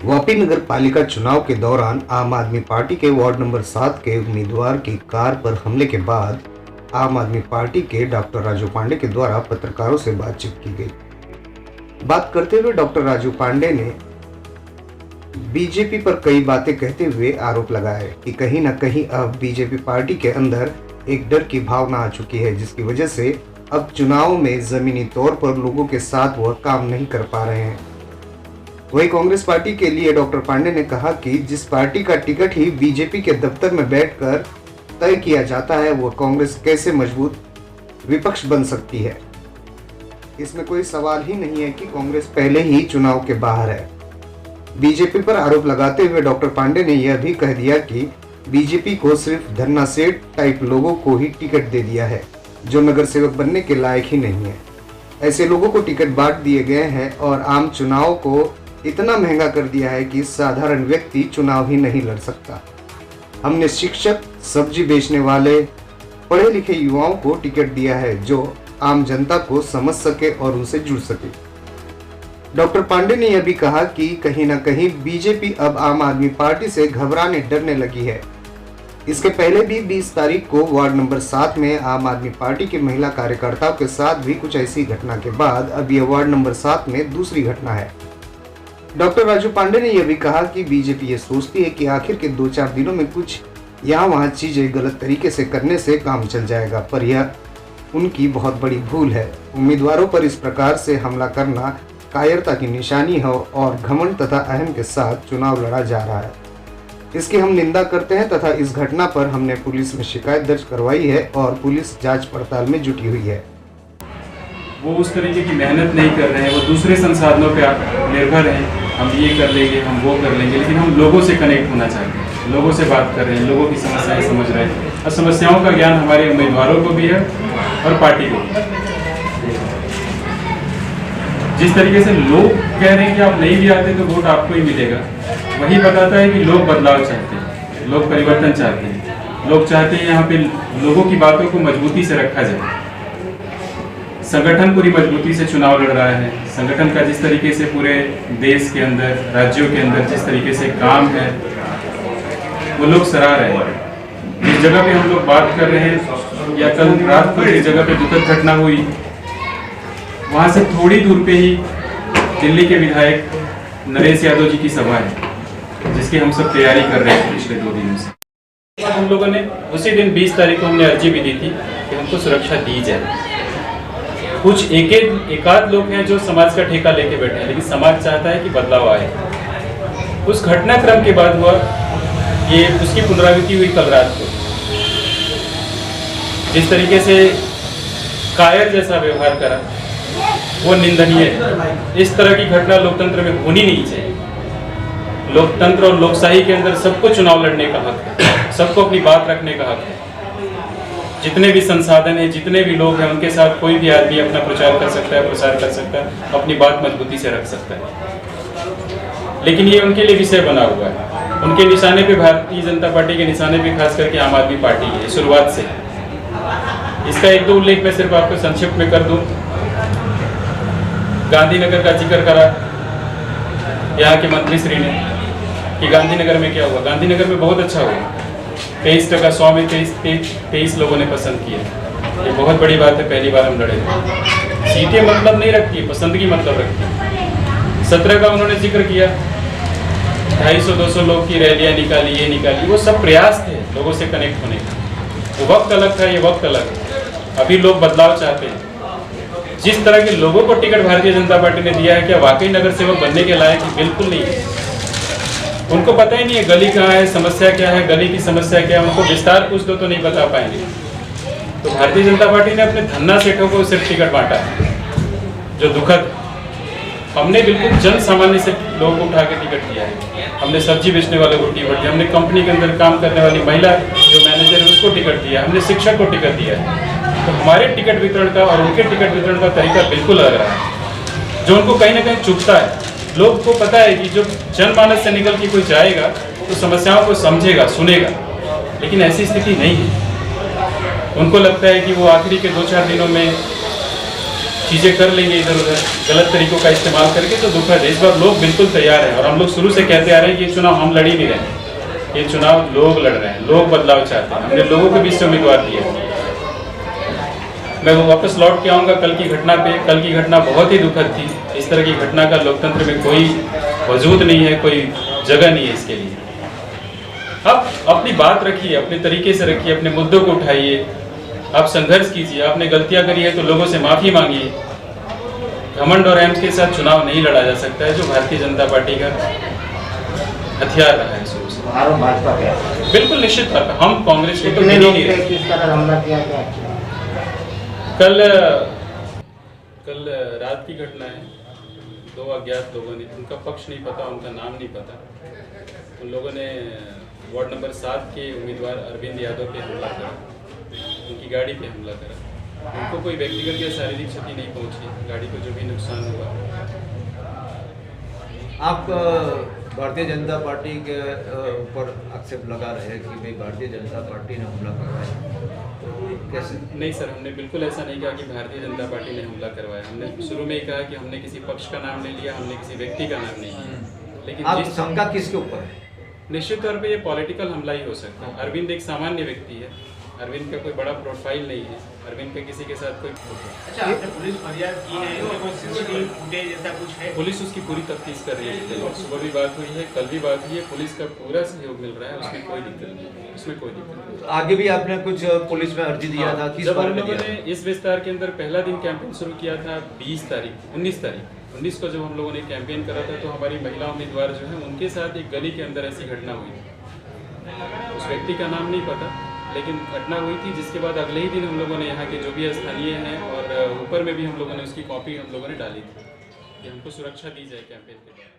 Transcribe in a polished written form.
वापी नगर पालिका चुनाव के दौरान आम आदमी पार्टी के वार्ड नंबर 7 के उम्मीदवार की कार पर हमले के बाद आम आदमी पार्टी के डॉक्टर राजू पांडे के द्वारा पत्रकारों से बातचीत की गई। बात करते हुए डॉक्टर राजू पांडे ने बीजेपी पर कई बातें कहते हुए आरोप लगाए कि कहीं न कहीं अब बीजेपी पार्टी के अंदर एक डर की भावना आ चुकी है, जिसकी वजह से अब चुनाव में जमीनी तौर पर लोगों के साथ वह काम नहीं कर पा रहे हैं। वहीं कांग्रेस पार्टी के लिए डॉक्टर पांडे ने कहा कि जिस पार्टी का टिकट ही बीजेपी के दफ्तर में बैठकर तय किया जाता है, वह कांग्रेस कैसे मजबूत विपक्ष बन सकती है। इसमें कोई सवाल ही नहीं है कि कांग्रेस पहले ही चुनाव के बाहर है। बीजेपी पर आरोप लगाते हुए डॉक्टर पांडे ने यह भी कह दिया कि बीजेपी को सिर्फ धन्ना सेठ टाइप लोगों को ही टिकट दे दिया है, जो नगर सेवक बनने के लायक ही नहीं है। ऐसे लोगों को टिकट बांट दिए गए हैं और आम चुनाव को इतना महंगा कर दिया है कि साधारण व्यक्ति चुनाव ही नहीं लड़ सकता। हमने शिक्षक, सब्जी बेचने वाले, पढ़े लिखे युवाओं को टिकट दिया है, जो आम जनता को समझ सके और उनसे जुड़ सके। डॉक्टर पांडे ने यह भी कहा कि कहीं न कहीं बीजेपी अब आम आदमी पार्टी से घबराने डरने लगी है। इसके पहले भी 20 तारीख को वार्ड नंबर 7 में आम आदमी पार्टी के महिला कार्यकर्ताओं के साथ भी कुछ ऐसी घटना के बाद अब यह वार्ड नंबर 7 में दूसरी घटना है। डॉक्टर राजू पांडे ने यह भी कहा कि बीजेपी ये सोचती है कि आखिर के 2-4 दिनों में कुछ यहाँ वहाँ चीजें गलत तरीके से करने से काम चल जाएगा, पर यह उनकी बहुत बड़ी भूल है। उम्मीदवारों पर इस प्रकार से हमला करना कायरता की निशानी है और घमंड तथा अहम के साथ चुनाव लड़ा जा रहा है। इसकी हम निंदा करते हैं तथा इस घटना पर हमने पुलिस में शिकायत दर्ज करवाई है और पुलिस जांच पड़ताल में जुटी हुई है। वो उस तरीके की मेहनत नहीं कर रहे हैं, वो दूसरे संसाधनों पर निर्भर हैं। हम ये कर लेंगे, हम वो कर लेंगे, लेकिन हम लोगों से कनेक्ट होना चाहते हैं, लोगों से बात कर रहे हैं, लोगों की समस्याएं समझ रहे हैं और समस्याओं का ज्ञान हमारे उम्मीदवारों को भी है और पार्टी को भी। जिस तरीके से लोग कह रहे हैं कि आप नहीं भी आते तो वोट आपको ही मिलेगा, वही बताता है कि लोग बदलाव चाहते हैं, लोग परिवर्तन चाहते हैं, लोग चाहते हैं यहाँ पे लोगों की बातों को मजबूती से रखा जाए। संगठन पूरी मजबूती से चुनाव लड़ रहा है। संगठन का जिस तरीके से पूरे देश के अंदर, राज्यों के अंदर जिस तरीके से काम है, वो लोग सराह रहे हैं। जिस जगह पे हम लोग बात कर रहे हैं या कल रात को जिस जगह पे दुखद घटना हुई, वहाँ से थोड़ी दूर पे ही दिल्ली के विधायक नरेश यादव जी की सभा है, जिसकी हम सब तैयारी कर रहे हैं पिछले 2 दिनों से। हम लोगों ने उसी दिन 20 तारीख को हमने अर्जी भी दी थी कि हमको सुरक्षा दी जाए। कुछ एकाध लोग हैं जो समाज का ठेका लेके बैठे हैं, लेकिन समाज चाहता है कि बदलाव आए। उस घटनाक्रम के बाद हुआ ये, उसकी पुनरावृत्ति हुई कल रात को। जिस तरीके से कायर जैसा व्यवहार करा वो निंदनीय है। इस तरह की घटना लोकतंत्र में होनी नहीं चाहिए। लोकतंत्र और लोकशाही के अंदर सबको चुनाव लड़ने का हक है, सबको अपनी बात रखने का हक है। जितने भी संसाधन हैं, जितने भी लोग हैं, उनके साथ कोई भी आदमी अपना प्रचार कर सकता है, प्रसार कर सकता है, अपनी बात मजबूती से रख सकता है। लेकिन ये उनके लिए विषय बना हुआ है। उनके निशाने पे, भारतीय जनता पार्टी के निशाने पे खास करके आम आदमी पार्टी है शुरुआत से। इसका 1-2 उल्लेख मैं सिर्फ आपको संक्षिप्त में कर दूं। गांधीनगर का जिक्र करा यहाँ के मंत्री श्री ने कि गांधीनगर में क्या हुआ। गांधीनगर में बहुत अच्छा हुआ। 23% 100 में 23 लोगों ने पसंद किया। ये बहुत बड़ी बात है, पहली बार हम लड़े। सीटें मतलब नहीं रखती, पसंदगी मतलब रखती है। 17 का उन्होंने जिक्र किया, 250-200 लोग की रैलियाँ निकाली, ये निकाली। वो सब प्रयास थे लोगों से कनेक्ट होने का। वो वक्त अलग था, ये वक्त अलग है। अभी लोग बदलाव चाहते हैं। जिस तरह के लोगों को टिकट भारतीय जनता पार्टी ने दिया है, क्या वाकई नगर सेवक बनने के लायक? बिल्कुल नहीं है। उनको पता ही नहीं है गली कहाँ है, समस्या क्या है, गली की समस्या क्या है। उनको विस्तार पूछ दो तो नहीं बता पाएंगे। तो भारतीय जनता पार्टी ने अपने धन्ना सेठों को सिर्फ टिकट बांटा है, जो दुखद। हमने बिल्कुल जन सामान्य से लोगों को उठा के टिकट दिया है। हमने सब्जी बेचने वाले को टिकट दिया, हमने कंपनी के अंदर काम करने वाली महिला जो मैनेजर है उसको टिकट दिया, हमने शिक्षक को टिकट दिया है। तो हमारे टिकट वितरण का और उनके टिकट वितरण का तरीका बिल्कुल अलग रहा है, जो उनको कहीं ना कहीं चुभता है। लोग को पता है कि जो जनमानस से निकल के कोई जाएगा तो समस्याओं को समझेगा, सुनेगा, लेकिन ऐसी स्थिति नहीं है। उनको लगता है कि वो आखिरी के 2-4 दिनों में चीज़ें कर लेंगे इधर उधर गलत तरीकों का इस्तेमाल करके, तो दुखद है। इस बार लोग बिल्कुल तैयार हैं और हम लोग शुरू से कहते आ रहे हैं कि ये चुनाव हम लड़ ही नहीं रहे, ये चुनाव लोग लड़ रहे हैं, लोग बदलाव चाहते हैं। हमने लोगों के बीच से उम्मीदवार दिए। मैं वापस लौट के आऊँगा कल की घटना पे। कल की घटना बहुत ही दुखद थी। इस तरह की घटना का लोकतंत्र में कोई वजूद नहीं है, कोई जगह नहीं है इसके लिए। आप अपनी बात रखिए, अपने तरीके से रखिए, अपने मुद्दों को उठाइए, आप संघर्ष कीजिए। आपने गलतियां करी है तो लोगों से माफ़ी मांगिए। घमंड और अहम के साथ चुनाव नहीं लड़ा जा सकता है, जो भारतीय जनता पार्टी का हथियार रहा है शुरू से। भाजपा क्या बिल्कुल निश्चित तौर पर हम कांग्रेस को तो कितने गिन ही लोग नहीं थे, रहे। किस तरह हमला किया गया? कल रात की घटना है। 2 अज्ञात लोगों ने, उनका पक्ष नहीं पता, उनका नाम नहीं पता, उन लोगों ने वार्ड नंबर 7 के उम्मीदवार अरविंद यादव पे हमला करा, उनकी गाड़ी पे हमला करा। उनको कोई व्यक्तिगत या शारीरिक क्षति नहीं पहुंची, गाड़ी को जो भी नुकसान हुआ। आप भारतीय जनता पार्टी के ऊपर आक्षेप लगा रहे हैं कि भाई भारतीय जनता पार्टी ने हमला करवाया, तो कैसे? नहीं सर, हमने बिल्कुल ऐसा नहीं कहा कि भारतीय जनता पार्टी ने हमला करवाया। हमने शुरू में ही कहा कि हमने किसी पक्ष का नाम नहीं लिया, हमने किसी व्यक्ति का नाम नहीं लिया। लेकिन आप जिस शंका किसके ऊपर है? निश्चित तौर पे ये पॉलिटिकल हमला ही हो सकता है। अरविंद एक सामान्य व्यक्ति है, अरविंद का कोई बड़ा प्रोफाइल नहीं है, अरविंद का किसी के साथ कोई। अच्छा, आपने पुलिस फरियाद की है, कोई सीसीटीवी फुटेज ऐसा कुछ है? पुलिस उसकी पूरी तफ्तीश कर रही है। सुबह भी बात हुई है, कल भी बात हुई है, पुलिस का पूरा सहयोग मिल रहा है, उसमें कोई दिक्कत नहीं है, उसमें कोई दिक्कत नहीं। आगे भी आपने कुछ पुलिस में अर्जी दिया था, किस जब बारे हम में लोगों दिया ने था? इस विस्तार के अंदर पहला दिन कैंपेन शुरू किया था 19 को जब हम लोगों ने कैंपेन करा था, तो हमारी महिला उम्मीदवार जो है उनके साथ एक गली के अंदर ऐसी घटना हुई थी। उस व्यक्ति का नाम नहीं पता, लेकिन घटना हुई थी, जिसके बाद अगले ही दिन हम लोगों ने यहाँ के जो भी स्थानीय हैं और ऊपर में भी हम लोगों ने उसकी कॉपी हम लोगों ने डाली थी कि हमको सुरक्षा दी जाए कैंपेन के दौरान।